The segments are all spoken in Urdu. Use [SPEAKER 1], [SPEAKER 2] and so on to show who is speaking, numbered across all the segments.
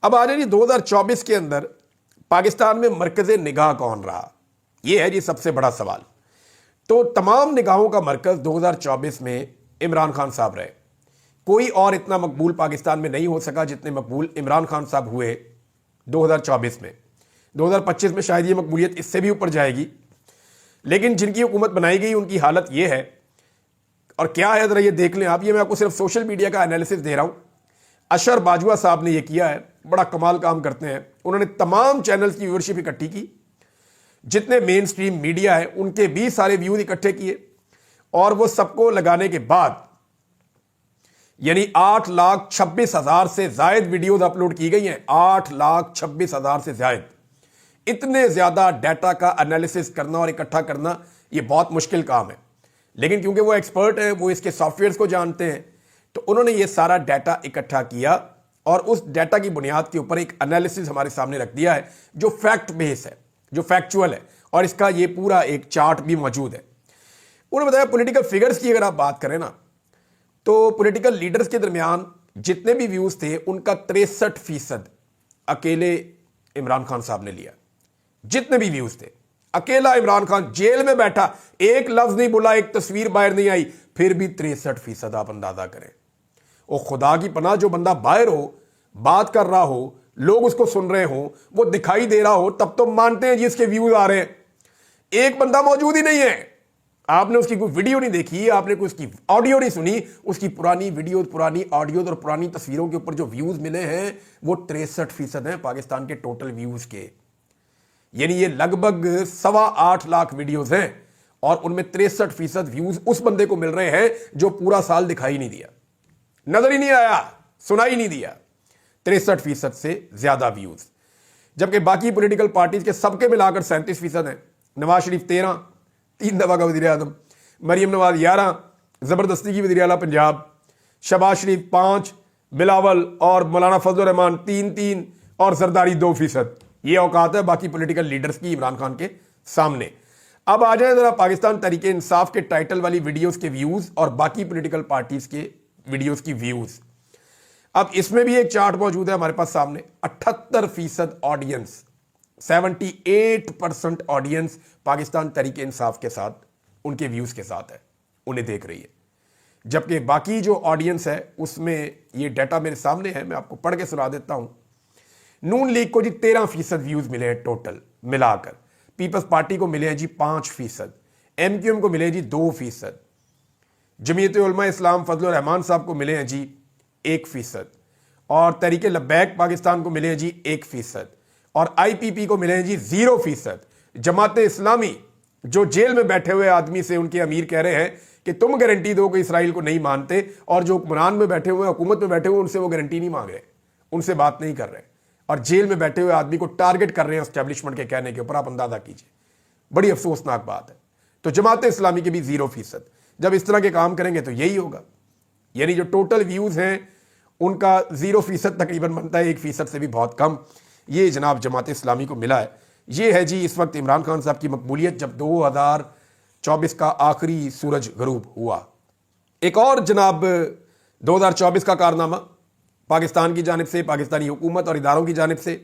[SPEAKER 1] اب آ جائے جی 2024 کے اندر پاکستان میں مرکز نگاہ کون رہا؟ یہ ہے جی سب سے بڑا سوال۔ تو تمام نگاہوں کا مرکز 2024 میں عمران خان صاحب رہے۔ کوئی اور اتنا مقبول پاکستان میں نہیں ہو سکا جتنے مقبول عمران خان صاحب ہوئے 2024 میں۔ 2025 میں شاید یہ مقبولیت اس سے بھی اوپر جائے گی، لیکن جن کی حکومت بنائی گئی ان کی حالت یہ ہے، اور کیا ہے ذرا یہ دیکھ لیں آپ۔ یہ میں آپ کو صرف سوشل میڈیا کا انالیسس دے رہا ہوں۔ اشر باجوہ صاحب نے یہ کیا ہے، بڑا کمال کام کرتے ہیں۔ انہوں نے تمام چینلز کی ویورشپ اکٹھی کی، جتنے مین سٹریم میڈیا ہے ان کے بھی سارے ویوز اکٹھے کیے، اور وہ سب کو لگانے کے بعد یعنی 8,26,000 سے زائد ویڈیوز اپلوڈ کی گئی ہیں۔ 8,26,000 سے زائد۔ اتنے زیادہ ڈیٹا کا انالیسس کرنا اور اکٹھا کرنا یہ بہت مشکل کام ہے، لیکن کیونکہ وہ ایکسپرٹ ہیں، وہ اس کے سافٹ ویئرز کو جانتے ہیں، تو انہوں نے یہ سارا ڈیٹا اکٹھا کیا اور اس ڈیٹا کی بنیاد کے اوپر ایک انالیسس ہمارے سامنے رکھ دیا ہے جو فیکٹ بیس ہے، جو فیکچول ہے، اور اس کا یہ پورا ایک چارٹ بھی موجود ہے۔ انہوں نے بتایا پولیٹیکل فگرز کی اگر آپ بات کریں نا، تو پولیٹیکل لیڈرز کے درمیان جتنے بھی ویوز تھے ان کا 63% اکیلے عمران خان صاحب نے لیا۔ جتنے بھی ویوز تھے اکیلا عمران خان جیل میں بیٹھا، ایک لفظ نہیں بولا، ایک تصویر باہر نہیں آئی، پھر بھی 63%۔ آپ اندازہ کریں، وہ خدا کی پناہ جو بندہ باہر ہو، بات کر رہا ہو، لوگ اس کو سن رہے ہوں، وہ دکھائی دے رہا ہو، تب تو مانتے ہیں جی اس کے ویوز آ رہے ہیں۔ ایک بندہ موجود ہی نہیں ہے، آپ نے اس کی کوئی ویڈیو نہیں دیکھی، آپ نے کوئی اس کی آڈیو نہیں سنی، اس کی پرانی ویڈیوز، پرانی آڈیوز اور پرانی تصویروں کے اوپر جو ویوز ملے ہیں وہ 63% ہیں پاکستان کے ٹوٹل ویوز کے۔ یعنی یہ لگ بھگ 8.25 لاکھ ویڈیوز ہیں، اور ان میں 63% ویوز اس بندے کو مل رہے ہیں جو پورا سال دکھائی نہیں دیا، نظر ہی نہیں آیا، سنائی نہیں دیا۔ 63% سے زیادہ ویوز، جبکہ باقی پولیٹیکل پارٹیز کے سب کے ملا کر 37% ہیں۔ نواز شریف 13، 3 دفعہ کا وزیر اعظم، مریم نواز 11، زبردستی کی وزیر اعلیٰ پنجاب، شہباز شریف 5، بلاول اور مولانا فضل الرحمان 3 اور زرداری 2%۔ یہ اوقات ہے باقی پولیٹیکل لیڈرز کی عمران خان کے سامنے۔ اب آ جائیں ذرا پاکستان تحریک انصاف کے ٹائٹل والی ویڈیوز کے ویوز اور باقی پولیٹیکل پارٹیز کے ویڈیوز کی ویوز۔ اب اس میں بھی ایک چارٹ موجود ہے ہمارے پاس سامنے۔ 78% آڈینس، 78% آڈینس پاکستان تحریک انصاف کے ساتھ، ان کے ویوز کے ساتھ ہے، انہیں دیکھ رہی ہے، جبکہ باقی جو آڈینس ہے اس میں یہ ڈیٹا میرے سامنے ہے، میں آپ کو پڑھ کے سنا دیتا ہوں۔ نون لیگ کو جی 13% ویوز ملے ہیں ٹوٹل ملا کر، پیپلز پارٹی کو ملے ہیں جی 5%، ایم کیو ایم کو ملے ہیں جی 2%، جمعیت علماء اسلام فضل الرحمان صاحب کو ملے ہیں جی 1%، اور تحریک لبیک پاکستان کو ملے ہیں جی 1%، اور آئی پی پی کو ملے ہیں جی 0%۔ جماعت اسلامی جو جیل میں بیٹھے ہوئے آدمی سے ان کے امیر کہہ رہے ہیں کہ تم گارنٹی دو کہ اسرائیل کو نہیں مانتے، اور جو حکمران میں بیٹھے ہوئے، حکومت میں بیٹھے ہوئے، ان سے وہ گارنٹی نہیں مانگ رہے، ان سے بات نہیں کر رہے، اور جیل میں بیٹھے ہوئے آدمی کو ٹارگٹ کر رہے ہیں اسٹیبلشمنٹ کے کہنے کے اوپر۔ آپ اندازہ کیجئے، بڑی افسوسناک بات ہے۔ تو جماعت اسلامی کے بھی 0%۔ جب اس طرح کے کام کریں گے تو یہی ہوگا، یعنی جو ٹوٹل ویوز ہیں ان کا 0% تقریباً بنتا ہے، 1% سے بھی بہت کم۔ یہ جناب جماعت اسلامی کو ملا ہے۔ یہ ہے جی اس وقت عمران خان صاحب کی مقبولیت جب 2024 کا آخری سورج غروب ہوا۔ ایک اور جناب 2024 کا کارنامہ پاکستان کی جانب سے، پاکستانی حکومت اور اداروں کی جانب سے،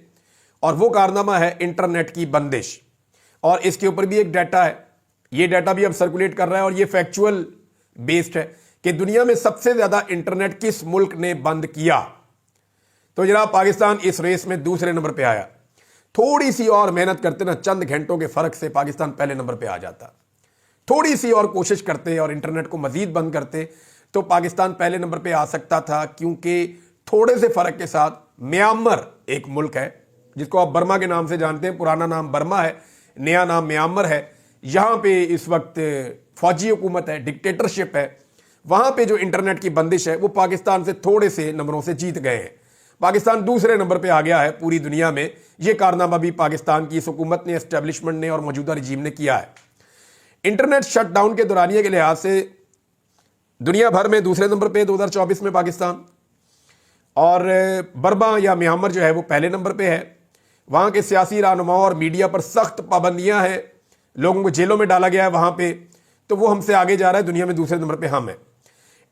[SPEAKER 1] اور وہ کارنامہ ہے انٹرنیٹ کی بندش، اور اس کے اوپر بھی ایک ڈیٹا ہے۔ یہ ڈیٹا بھی اب سرکولیٹ کر رہا ہے، اور یہ فیکچول بیسڈ ہے کہ دنیا میں سب سے زیادہ انٹرنیٹ کس ملک نے بند کیا۔ تو جناب پاکستان اس ریس میں دوسرے نمبر پہ آیا۔ تھوڑی سی اور محنت کرتے نا، چند گھنٹوں کے فرق سے پاکستان پہلے نمبر پہ آ جاتا۔ تھوڑی سی اور کوشش کرتے اور انٹرنیٹ کو مزید بند کرتے تو پاکستان پہلے نمبر پہ آ سکتا تھا، کیونکہ تھوڑے سے فرق کے ساتھ میانمار ایک ملک ہے جس کو آپ برما کے نام سے جانتے ہیں، پرانا نام برما ہے، نیا نام میانمار ہے۔ یہاں پہ اس وقت فوجی حکومت ہے، ڈکٹیٹرشپ ہے، وہاں پہ جو انٹرنیٹ کی بندش ہے وہ پاکستان سے تھوڑے سے نمبروں سے جیت گئے ہیں۔ پاکستان دوسرے نمبر پہ آ گیا ہے پوری دنیا میں۔ یہ کارنامہ بھی پاکستان کی اس حکومت نے، اسٹیبلشمنٹ نے اور موجودہ رجیم نے کیا ہے۔ انٹرنیٹ شٹ ڈاؤن کے دورانیے کے لحاظ سے دنیا بھر میں دوسرے نمبر پہ 2024 میں پاکستان، اور برما یا میانمار جو ہے وہ پہلے نمبر پہ ہے۔ وہاں کے سیاسی رہنماؤں اور میڈیا پر سخت پابندیاں ہیں، لوگوں کو جیلوں میں ڈالا گیا ہے وہاں پہ، تو وہ ہم سے آگے جا رہا ہے، دنیا میں دوسرے نمبر پہ ہم ہیں۔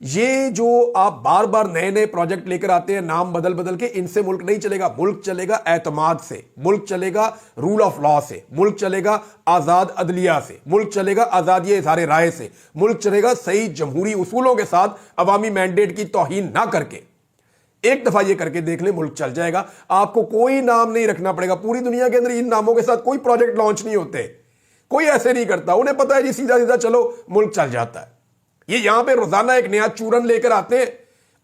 [SPEAKER 1] یہ جو آپ بار بار نئے نئے پروجیکٹ لے کر آتے ہیں نام بدل بدل کے، ان سے ملک نہیں چلے گا. ملک چلے گا اعتماد سے، ملک چلے گا رول آف لا سے، ملک چلے گا آزاد عدلیہ سے، ملک چلے گا آزادی اظہار رائے سے، ملک چلے گا صحیح جمہوری اصولوں کے ساتھ، عوامی مینڈیٹ کی توہین نہ کر کے. ایک دفعہ یہ کر کے دیکھ لیں، ملک چل جائے گا. آپ کو کوئی نام نہیں رکھنا پڑے گا. پوری دنیا کے اندر ان ناموں کے ساتھ کوئی پروجیکٹ لانچ نہیں ہوتے، کوئی ایسے نہیں کرتا. انہیں پتا ہے جی سیدھا سیدھا چلو ملک چل جاتا ہے. یہ یہاں پہ روزانہ ایک نیا چورن لے کر آتے ہیں،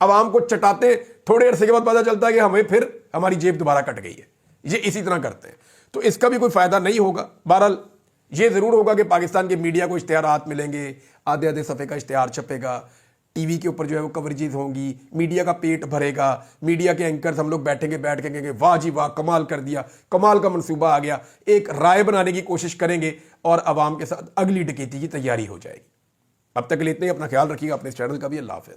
[SPEAKER 1] عوام کو چٹاتے ہیں، تھوڑے عرصے کے بعد پتا چلتا ہے کہ ہمیں پھر ہماری جیب دوبارہ کٹ گئی ہے. یہ اسی طرح کرتے ہیں. تو اس کا بھی کوئی فائدہ نہیں ہوگا. بہرحال یہ ضرور ہوگا کہ پاکستان کے میڈیا کو اشتہارات ملیں گے، آدھے آدھے صفحے کا اشتہار چھپے گا، ٹی وی کے اوپر جو ہے وہ کوریجز ہوں گی، میڈیا کا پیٹ بھرے گا، میڈیا کے اینکرز ہم لوگ بیٹھیں گے، بیٹھ کے کہیں گے واہ جی واہ کمال کر دیا، کمال کا منصوبہ آ گیا. ایک رائے بنانے کی کوشش کریں گے اور عوام کے ساتھ اگلی ڈکیتی کی تیاری ہو جائے گی. اب تک کے لیے اتنے ہی. اپنا خیال رکھیے گا، اپنے اس چینل کا بھی. اللہ حافظ.